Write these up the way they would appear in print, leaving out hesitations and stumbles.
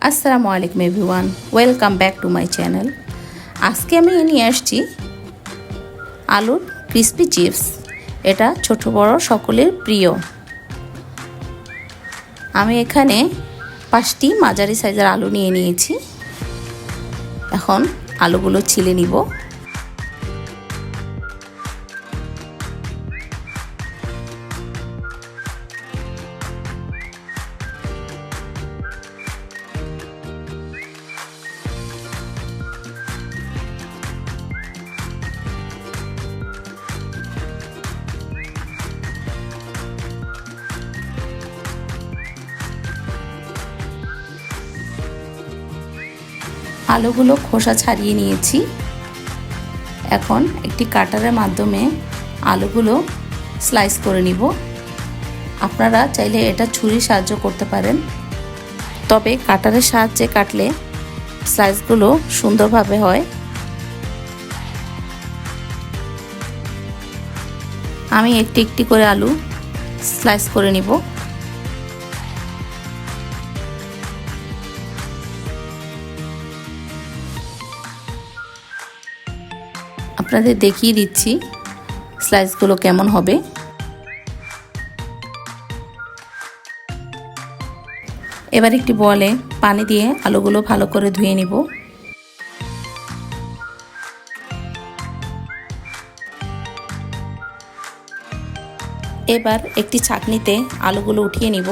আসসালামু আলাইকুম everyone, welcome back to my channel. আজকে আমি নিয়ে আসছি আলুর ক্রিসপি চিপস। এটা ছোট বড় সকলের প্রিয়। আমি এখানে 5টি মাঝারি সাইজের আলু নিয়ে নিয়েছি। এখন আলুগুলো ছিলে নিব। আলুগুলো খোসা ছাড়িয়ে নিয়েছি। এখন একটি কাটারের মাধ্যমে আলুগুলো স্লাইস করে নিব। আপনারা চাইলে এটা ছুরির সাহায্য করতে পারেন, তবে কাটারের সাহায্যে কাটলে স্লাইসগুলো সুন্দরভাবে হয়। আমি একটি একটি করে আলু স্লাইস করে নিব। আপনাদের দেখিয়ে দিচ্ছি স্লাইসগুলো কেমন হবে। এবার একটি বলে পানি দিয়ে আলুগুলো ভালো করে ধুয়ে নিব। এবার একটি ছাঁকনিতে আলুগুলো উঠিয়ে নিব,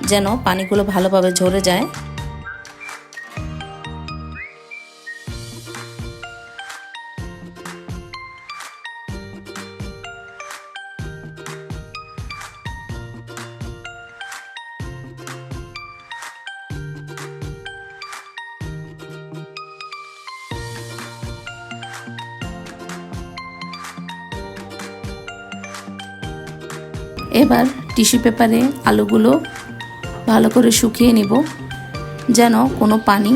যেন পানিগুলো ভালোভাবে ঝরে যায়। এবার টিস্যু পেপারে আলুগুলো ভালো করে শুকিয়ে নিব, যেন কোনো পানি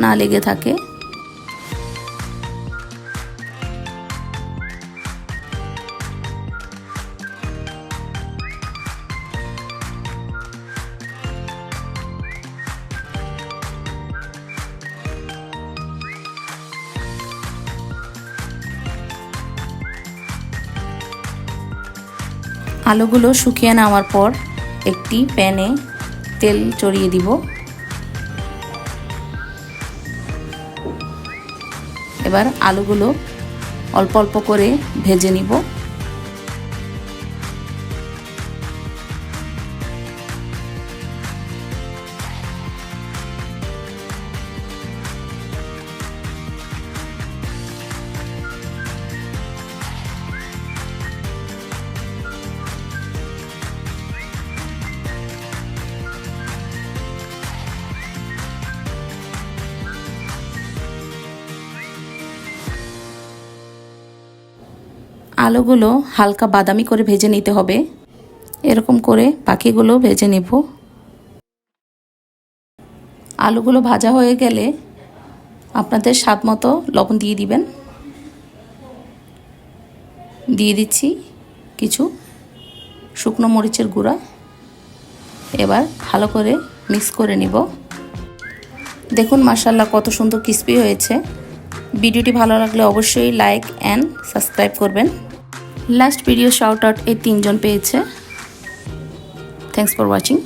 না লেগে থাকে। আলুগুলো শুকিয়ে নেওয়ার পর একটি প্যানে তেল চড়িয়ে দিব। এবার আলুগুলো অল্প অল্প করে ভেজে নিব। আলুগুলো হালকা বাদামি করে ভেজে নিতে হবে। এরকম করে বাকিগুলো ভেজে নেব। আলুগুলো ভাজা হয়ে গেলে আপনাদের স্বাদ মতো লবণ দিয়ে দিবেন। দিয়ে দিচ্ছি কিছু শুকনো মরিচের গুঁড়া। এবার ভালো করে মিক্স করে নিব। দেখুন মাশাআল্লাহ কত সুন্দর ক্রিসপি হয়েছে। ভিডিওটি ভালো লাগলে অবশ্যই লাইক অ্যান্ড সাবস্ক্রাইব করবেন। লাস্ট ভিডিও শাউট আউট এই 3 জন পেয়েছে। Thanks for watching.